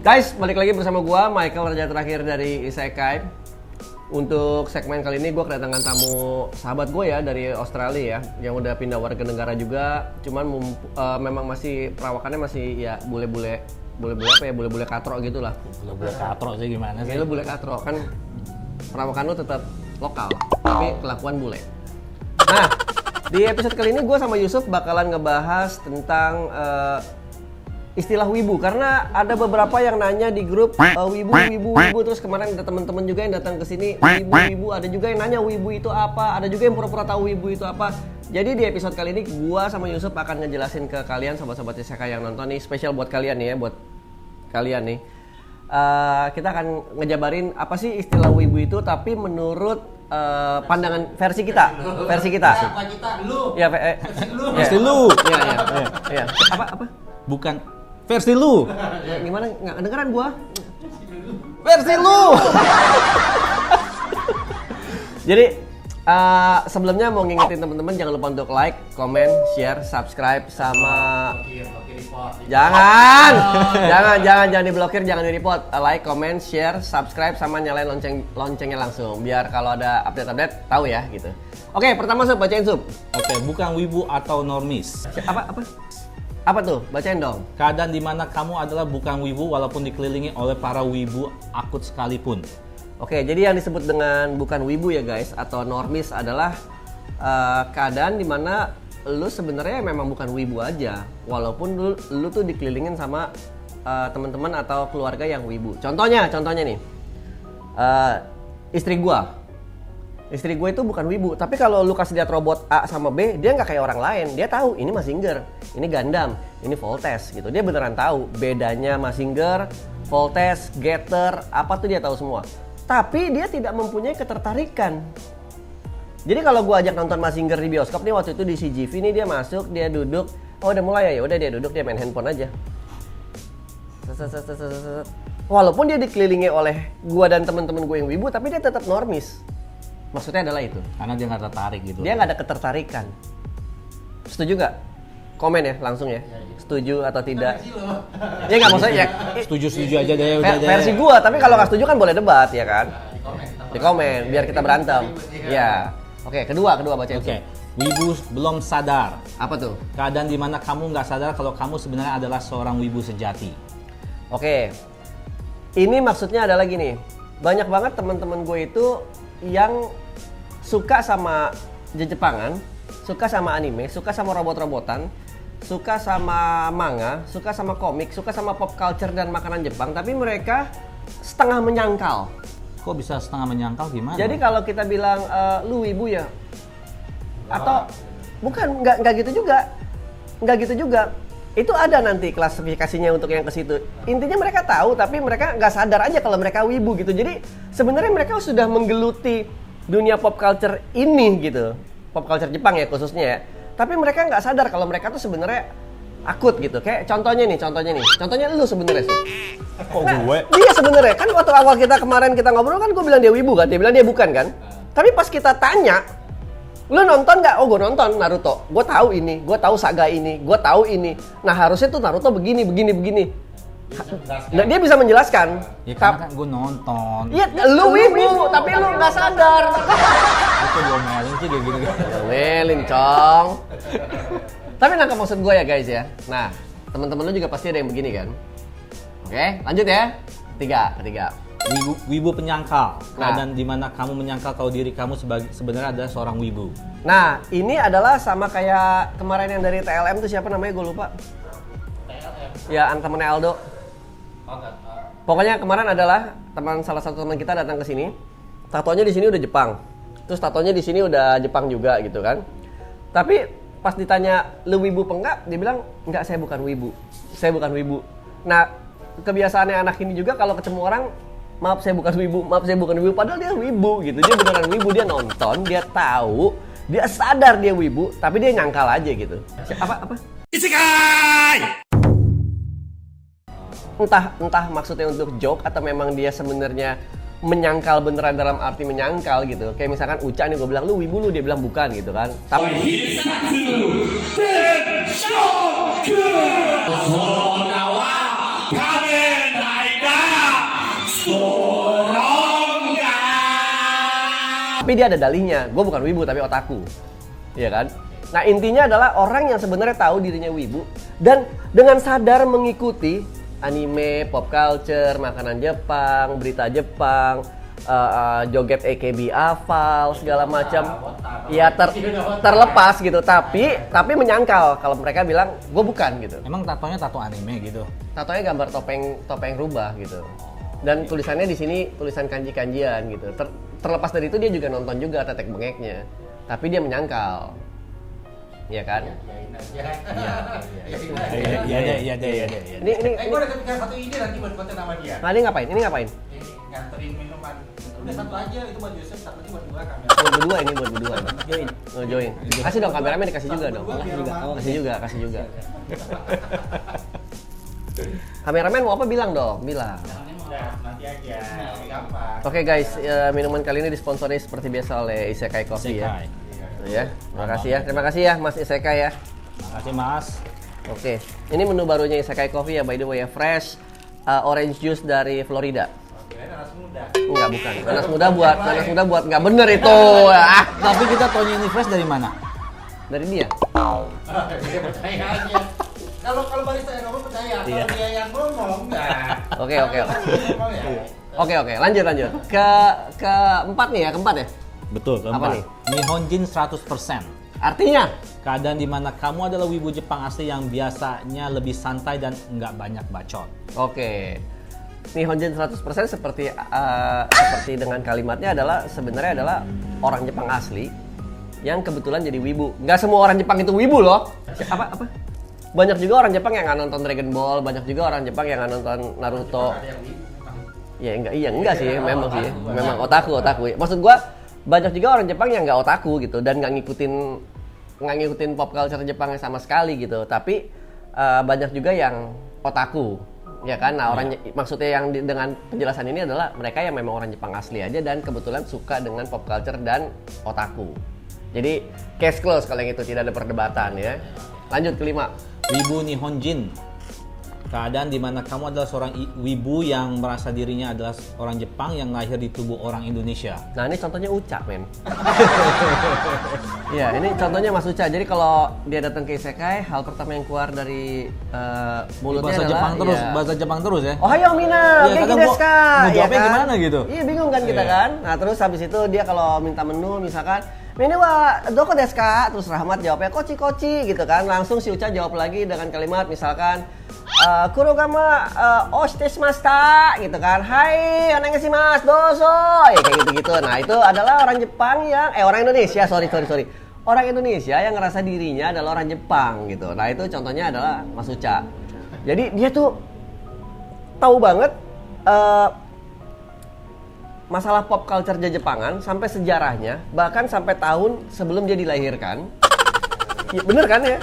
Guys, balik lagi bersama gua Michael, raja terakhir dari Isekai. Untuk segmen kali ini gua kedatangan tamu sahabat gue ya dari Australia ya, yang udah pindah warga negara juga. Cuman memang masih perawakannya masih ya bule-bule apa ya, bule-bule katro gitu lah. Bule-bule katro sih gimana sih? Ya lu bule katro kan, perawakan lu tetap lokal tapi kelakuan bule. Nah, di episode kali ini gue sama Yusuf bakalan ngebahas tentang istilah wibu, karena ada beberapa yang nanya di grup wibu, terus kemarin ada teman-teman juga yang datang ke sini wibu, ada juga yang nanya wibu itu apa, ada juga yang pura-pura tahu wibu itu apa. Jadi di episode kali ini gua sama Yusuf akan ngejelasin ke kalian sobat-sobat Isekai yang nonton nih, spesial buat kalian nih ya, buat kalian nih. Kita akan ngejabarin apa sih istilah wibu itu, tapi menurut pandangan versi kita. Siapa kita? Lu. Ya, Versi lu. Iya. Apa? Bukan versi lu. Ya, gimana? Nggak kedengeran gua. Versi lu. Jadi sebelumnya mau ngingetin teman-teman jangan lupa untuk like, comment, share, subscribe sama jangan diblokir, jangan di-report. Like, comment, share, subscribe sama nyalain loncengnya langsung biar kalau ada update-update tahu ya gitu. Oke, pertama Sub, bacain Sub. Oke, bukan wibu atau normis. Apa tuh? Bacain dong. Keadaan dimana kamu adalah bukan wibu walaupun dikelilingi oleh para wibu akut sekalipun. Oke, jadi yang disebut dengan bukan wibu ya guys, atau normis adalah keadaan dimana lu sebenarnya memang bukan wibu aja, walaupun lu tuh dikelilingin sama teman-teman atau keluarga yang wibu. Contohnya nih, istri gue itu bukan wibu, tapi kalau lu kasih lihat robot A sama B, dia nggak kayak orang lain. Dia tahu ini Mazinger, ini Gundam, ini Voltes gitu. Dia beneran tahu bedanya Mazinger, Voltes, Getter, apa tuh dia tahu semua. Tapi dia tidak mempunyai ketertarikan. Jadi kalau gue ajak nonton Mazinger di bioskop nih, waktu itu di CGV nih, dia masuk, dia duduk, oh udah mulai ya, udah dia duduk, dia main handphone aja. Walaupun dia dikelilingi oleh gue dan teman-teman gue yang wibu, tapi dia tetap normis. Maksudnya adalah itu. Karena dia nggak tertarik gitu. Dia nggak ada ketertarikan. Setuju nggak? Komen ya langsung ya. Setuju atau tidak? Ya nggak, maksudnya ya. Setuju aja deh. Udah deh. Versi gua, tapi kalau nggak setuju kan boleh debat ya kan? Di komen biar kita berantem. Ya. Oke, kedua bacain. Oke. Wibu belum sadar. Apa tuh? Keadaan dimana kamu nggak sadar kalau kamu sebenarnya adalah seorang wibu sejati. Oke. Ini maksudnya adalah gini. Banyak banget teman-teman gue itu yang suka sama Jepangan, suka sama anime, suka sama robot-robotan, suka sama manga, suka sama komik, suka sama pop culture dan makanan Jepang, tapi mereka setengah menyangkal. Kok bisa setengah menyangkal gimana? Jadi kalau kita bilang lu wibu ya, atau bukan, nggak gitu juga. Itu ada nanti klasifikasinya untuk yang ke situ. Intinya mereka tahu, tapi mereka nggak sadar aja kalau mereka wibu gitu. Jadi sebenarnya mereka sudah menggeluti dunia pop culture ini gitu, pop culture Jepang ya khususnya ya. Tapi mereka nggak sadar kalau mereka tuh sebenarnya akut gitu. Kayak contohnya lu sebenarnya sih. Kok gue? Dia sebenarnya kan waktu awal kemarin kita ngobrol kan gue bilang dia wibu kan, dia bilang dia bukan kan. Tapi pas kita tanya, lu nonton nggak? Oh gue nonton Naruto, gue tahu ini, gue tahu saga ini, gue tahu ini. Nah harusnya tuh Naruto begini. Nah, dia bisa menjelaskan. Ya karena kan gue nonton. Iya, lu wibu, tapi lu nggak sadar. Itu diomelin sih kayak gini. Diomelin, Cong. Tapi nangkep maksud gue ya guys ya. Nah, teman-teman lu juga pasti ada yang begini kan. Oke, lanjut ya. Ketiga. Wibu penyangkal. Keadaan dimana kamu menyangkal kalau diri kamu sebenarnya adalah seorang wibu. Nah, ini adalah sama kayak kemarin yang dari TLM tuh siapa namanya, gue lupa. TLM. Ya, temennya Aldo. Pokoknya kemarin adalah salah satu teman kita datang ke sini. Tatonya di sini udah Jepang. Terus tatonya di sini udah Jepang juga gitu kan. Tapi pas ditanya lu wibu apa enggak, dia bilang enggak, saya bukan wibu. Nah, kebiasaannya anak ini juga kalau ketemu orang, maaf saya bukan wibu, padahal dia wibu gitu. Dia beneran wibu, dia nonton, dia tahu, dia sadar dia wibu, tapi dia nyangkal aja gitu. Apa? Isekai! Entah maksudnya untuk joke atau memang dia sebenarnya menyangkal beneran dalam arti menyangkal gitu. Kayak misalkan Uca nih, gue bilang lu wibu lu, dia bilang bukan gitu kan. Tapi Tapi dia ada dalihnya, gue bukan wibu tapi otaku. Iya kan? Nah intinya adalah orang yang sebenarnya tahu dirinya wibu dan dengan sadar mengikuti anime, pop culture, makanan Jepang, berita Jepang, joget AKB hafal segala macam. Ya terlepas gitu, tapi menyangkal kalau mereka bilang gue bukan gitu. Emang tatonya tato anime gitu? Tatonya gambar topeng rubah gitu. Dan tulisannya di sini tulisan kanji-kanjian gitu. Terlepas dari itu dia juga nonton juga tetek bengeknya. Tapi dia menyangkal. Iya kan? Iya deh. Ini Gue udah kepikiran satu ide nanti buat konten sama dia. Nah, ini ngapain? Ini ngapain? Nganterin minuman. Udah satu aja, itu buat Yusuf, satu lagi buat gua kamera. Buat berdua. Join. Oh, join. Kasih dong kameramen dikasih juga dong. Kasih juga. Kameramen mau apa bilang dong? Bilang. Udah, nanti aja. Gampang. Oke guys, minuman kali ini disponsori seperti biasa oleh Isekai Coffee ya. Ya, terima kasih ya Mas Isekai ya. Makasih Mas. Oke, ini menu barunya Isekai Coffee ya, by the way ya, fresh orange juice dari Florida. Nanas muda. Enggak, bukan. Nanas muda buat nggak bener itu. Tapi kita taunya ini fresh dari mana? Dari dia. Dia percaya aja. Kalau barista yang ngomong percaya, kalau dia yang ngomong enggak. Oke, lanjut. Keempat nih ya, keempat ya. Betul, keempat. Apa nih? Nihonjin 100%. Artinya? Keadaan di mana kamu adalah wibu Jepang asli yang biasanya lebih santai dan nggak banyak bacot. Oke. Nihonjin 100% seperti dengan kalimatnya sebenarnya adalah orang Jepang asli yang kebetulan jadi wibu. Nggak semua orang Jepang itu wibu loh. Apa? Banyak juga orang Jepang yang nggak nonton Dragon Ball, banyak juga orang Jepang yang nggak nonton Naruto. Enggak sih, memang otaku. Maksud gua banyak juga orang Jepang yang nggak otaku gitu dan nggak ngikutin pop culture Jepang sama sekali gitu. Tapi banyak juga yang otaku, ya kan? Nah maksudnya yang dengan penjelasan ini adalah mereka yang memang orang Jepang asli aja dan kebetulan suka dengan pop culture dan otaku. Jadi case close kalau yang itu, tidak ada perdebatan ya. Lanjut kelima. Wibu Nihonjin. Keadaan di mana kamu adalah seorang wibu yang merasa dirinya adalah orang Jepang yang lahir di tubuh orang Indonesia. Nah ini contohnya Uca, men. Iya, ini contohnya Mas Uca. Jadi kalau dia datang ke Isekai, hal pertama yang keluar dari mulutnya bahasa adalah bahasa Jepang terus ya. Ohayo mina, genki desu ka? Mau jawabnya gimana gitu? Iya, bingung kan kita kan. Nah, terus habis itu dia kalau minta menu misalkan ini wa doko desu ka? Terus Rahmat jawabnya koci gitu kan. Langsung si Uca jawab lagi dengan kalimat misalkan kurogama oshite shimashita gitu kan. Hai, onegaishimasu, dozo. Ya kayak gitu-gitu. Nah, itu adalah orang Jepang yang orang Indonesia, sorry. Orang Indonesia yang ngerasa dirinya adalah orang Jepang gitu. Nah, itu contohnya adalah Mas Uca. Jadi dia tuh tahu banget masalah pop culture Jepangan sampai sejarahnya, bahkan sampai tahun sebelum dia dilahirkan. Ya, bener kan ya?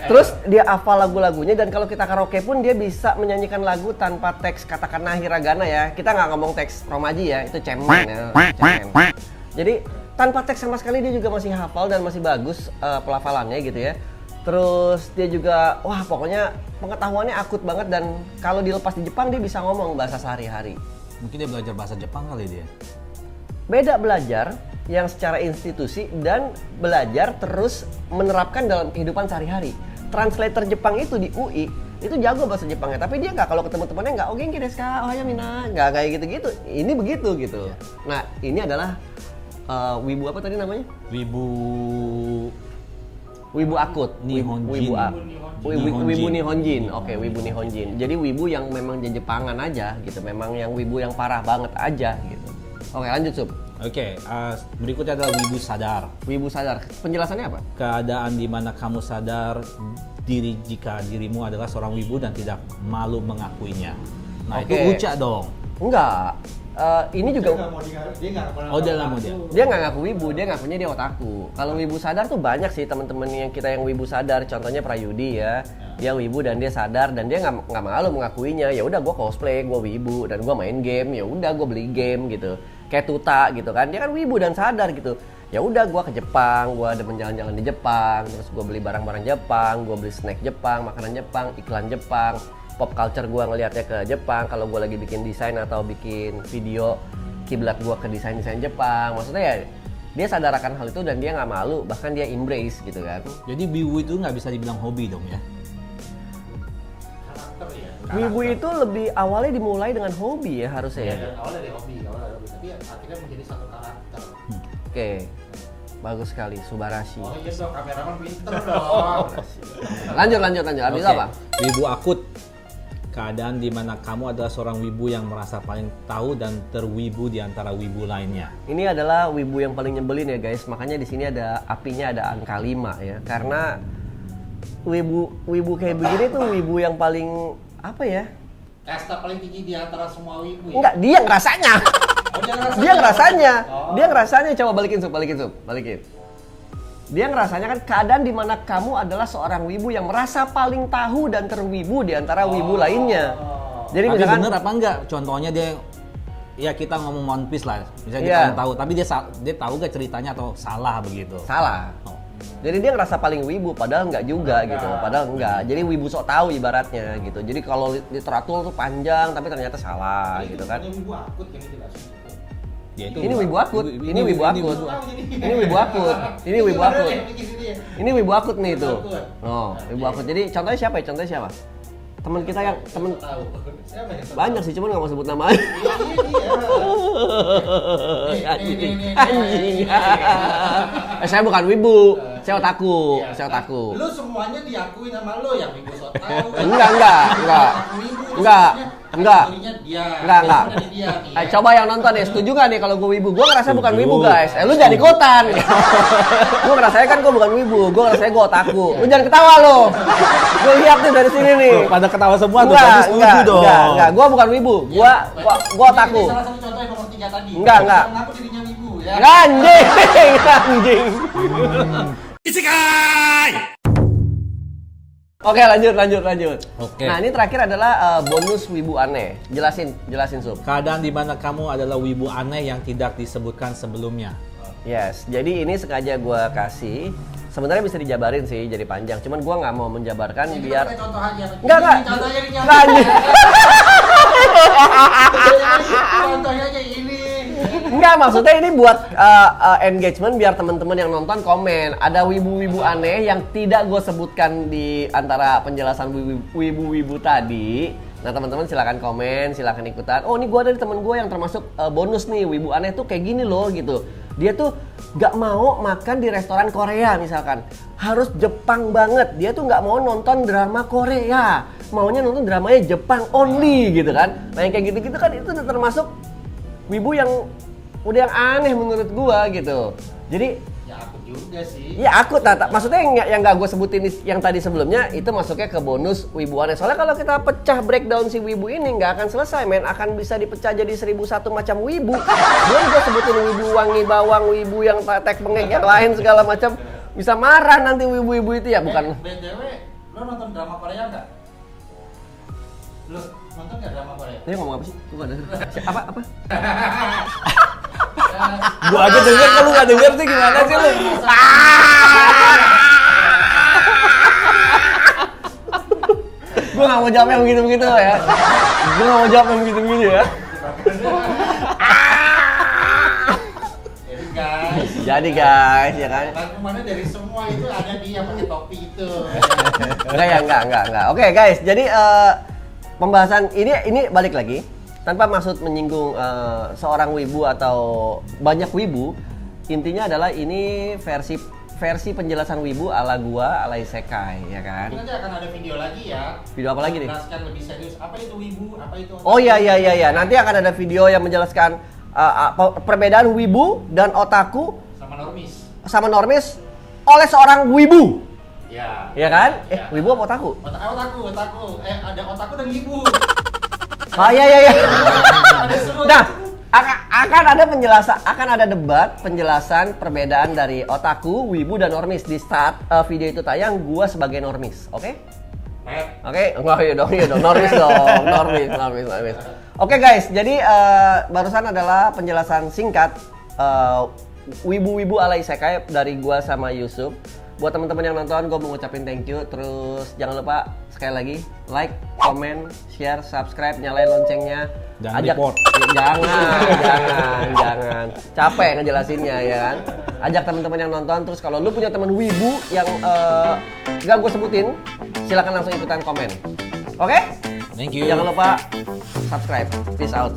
Terus dia hafal lagu-lagunya dan kalau kita karaoke pun dia bisa menyanyikan lagu tanpa teks katakanlah hiragana ya. Kita nggak ngomong teks romaji ya, itu cemen ya. Cemen. Jadi tanpa teks sama sekali dia juga masih hafal dan masih bagus pelafalannya gitu ya. Terus dia juga, wah pokoknya pengetahuannya akut banget dan kalau dilepas di Jepang dia bisa ngomong bahasa sehari-hari. Mungkin dia belajar bahasa Jepang kali dia. Beda belajar yang secara institusi dan belajar terus menerapkan dalam kehidupan sehari-hari. Translator Jepang itu di UI itu jago bahasa Jepangnya, tapi dia nggak kalau ketemu temannya nggak genki desu ka, ohayo mina, nggak kayak gitu-gitu. Ini begitu gitu. Nah ini adalah wibu apa tadi namanya? Wibu akut. Nihonjin. Wibu Nihonjin. Oke, wibu Nihonjin. Jadi wibu yang memang Jepangan aja gitu, memang yang wibu yang parah banget aja gitu. Oke, lanjut Sub. Oke, berikutnya adalah wibu sadar. Wibu sadar. Penjelasannya apa? Keadaan di mana kamu sadar jika dirimu adalah seorang wibu dan tidak malu mengakuinya. Nah, Oke. itu Uca dong. Enggak. Ini juga Dia nggak mau dia. dia nggak ngaku wibu, dia ngakunya dia otaku. Kalau wibu sadar tuh banyak sih teman-teman yang kita yang wibu sadar. Contohnya Prayudi ya, dia wibu dan dia sadar dan dia nggak malu mengakuinya. Ya udah gue cosplay, gue wibu dan gue main game. Ya udah gue beli game gitu. Kayak Tuta gitu kan, dia kan wibu dan sadar gitu. Ya udah gue ke Jepang, gue ada jalan-jalan di Jepang, terus gue beli barang-barang Jepang, gue beli snack Jepang, makanan Jepang, iklan Jepang. Pop culture gue ngelihatnya ke Jepang kalau gue lagi bikin desain atau bikin video kiblat gue ke desain Jepang. Maksudnya ya dia sadar akan hal itu dan dia nggak malu, bahkan dia embrace gitu kan. Jadi wibu itu nggak bisa dibilang hobi dong ya? Karakter ya. Wibu itu lebih awalnya dimulai dengan hobi ya harusnya ya. Dan awalnya dari hobi, tapi akhirnya menjadi satu karakter. Oke, bagus sekali, Subarashi. Oh iya dong, kameraman pinter dong. Lanjut. Habis Oke. apa? Wibu akut. Keadaan di mana kamu adalah seorang wibu yang merasa paling tahu dan terwibu di antara wibu lainnya. Ini adalah wibu yang paling nyebelin ya guys. Makanya di sini ada apinya ada angka 5 ya. Karena wibu kayak begini tuh wibu yang paling apa ya? Kasta paling tinggi di antara semua wibu ya? Enggak, dia ngerasanya. Oh, dia ngerasanya? Dia ngerasanya. Oh. Dia ngerasanya. Coba balikin. Dia ngerasanya kan keadaan di mana kamu adalah seorang wibu yang merasa paling tahu dan terwibu di antara wibu lainnya. Jadi Tapi misalkan bener apa enggak? Contohnya dia, ya kita ngomong One Piece lah, misalnya Iya. kita yang tahu, tapi dia tahu gak ceritanya atau salah begitu? salah. Oh. Jadi dia ngerasa paling wibu, padahal enggak juga gitu. Padahal enggak. Jadi wibu sok tahu ibaratnya gitu. Jadi kalau literatur tuh panjang, tapi ternyata salah gitu kan. Ini wibu akut yang dijelasin. Ya, itu Ini wibu akut. Ini wibu akut. Ini wibu akut. Ini wibu akut. Ini wibu akut nih itu. Oh, wibu akut. Jadi contohnya siapa ya? Contohnya siapa? Teman kita yang temen Tahu. Siapa yang tahu? banyak sih, cuman nggak mau sebut nama. Anjing. Saya bukan wibu, saya otaku. Iya, Saya otaku. Lu semuanya diakui sama lu yang wibu sok tahu. Enggak. Coba yang nonton ya, setuju nggak nih kalau gue wibu? Gue ngerasa bukan wibu guys. Lu jangan ikutan. Gue ngerasanya kan gue bukan wibu. Gue ngerasanya gue otaku. Lu jangan ketawa lo. Gue lihat nih dari sini nih. Tuh, pada ketawa semua tuh, tadi setuju dong. Enggak. Gue bukan wibu. Gue otaku. Salah satu contoh yang nomor 3 tadi. Enggak. Mengaku dirinya wibu ya. Anjing. Oke, lanjut. Oke. Nah, ini terakhir adalah bonus wibu aneh. Jelasin Sub. Keadaan di mana kamu adalah wibu aneh yang tidak disebutkan sebelumnya. Yes, jadi ini sengaja gue kasih. Sebenarnya bisa dijabarin sih, jadi panjang. Cuman gue nggak mau menjabarkan Ini biar. kita pakai contoh aja. Enggak. Ini contohnya ini Enggak, anjing. Contohnya aja ini. Enggak, maksudnya ini buat engagement biar teman-teman yang nonton komen. Ada wibu-wibu aneh yang tidak gue sebutkan di antara penjelasan wibu-wibu tadi. Nah, teman-teman silakan komen, silakan ikutan. Oh, ini gue dari temen gue yang termasuk bonus nih, wibu aneh tuh kayak gini loh gitu. Dia tuh gak mau makan di restoran Korea misalkan. Harus Jepang banget. Dia tuh gak mau nonton drama Korea. Maunya nonton dramanya Jepang only gitu kan. Nah, yang kayak gitu-gitu kan itu udah termasuk wibu yang udah yang aneh menurut gua gitu. Jadi Ya aku juga sih. ya aku maksudnya yang nggak gue sebutin yang tadi sebelumnya itu masuknya ke bonus wibu aneh. Soalnya kalau kita pecah breakdown si wibu ini nggak akan selesai, men. Akan bisa dipecah jadi 1001 macam wibu. Belum gue sebutin wibu wangi bawang, wibu yang tek bengek yang lain segala macam. Bisa marah nanti wibu-wibu itu ya, bukan? BTW, lo nonton drama Korea nggak? Lo nonton nggak drama Korea? Dia ngomong apa sih? Gue nggak denger. Apa? Gua aja denger, kalau nggak denger sih gimana sih lu? Gue nggak mau jawab yang begitu-begitu ya. Gue nggak mau jawab yang begitu-begitu ya. Jadi guys, ya kan? Mana dari semua itu ada dia pakai topi itu. Enggak. Oke guys, jadi pembahasan ini balik lagi tanpa maksud menyinggung seorang wibu atau banyak wibu. Intinya adalah ini versi penjelasan wibu ala gua, ala isekai, ya kan? Nanti akan ada video lagi ya. Video apa lagi nih? Menjelaskan lebih serius apa itu wibu, apa itu. Oh iya. Nanti akan ada video yang menjelaskan perbedaan wibu dan otaku Sama normis. oleh seorang wibu. Ya. Ya kan? Ya. Wibu apa otaku? Otaku. Ada otaku dan wibu. Iya. Ada semua. Nah, akan ada debat penjelasan perbedaan dari otaku, wibu dan normis di saat video itu tayang. Gua sebagai normis, oke? Oke, enggak iya dong, normis. Oke guys, jadi barusan adalah penjelasan singkat wibu-wibu ala isekai dari gua sama Yusuf. Buat teman-teman yang nonton, gua mau ngucapin thank you. Terus jangan lupa sekali lagi like, komen, share, subscribe, nyalain loncengnya. Jangan report. Jangan. Capek ngejelasinnya ya kan. Ajak teman-teman yang nonton. Terus kalau lu punya teman wibu yang gak gue sebutin, silakan langsung ikutan komen. Oke? Thank you. Jangan lupa subscribe. Peace out.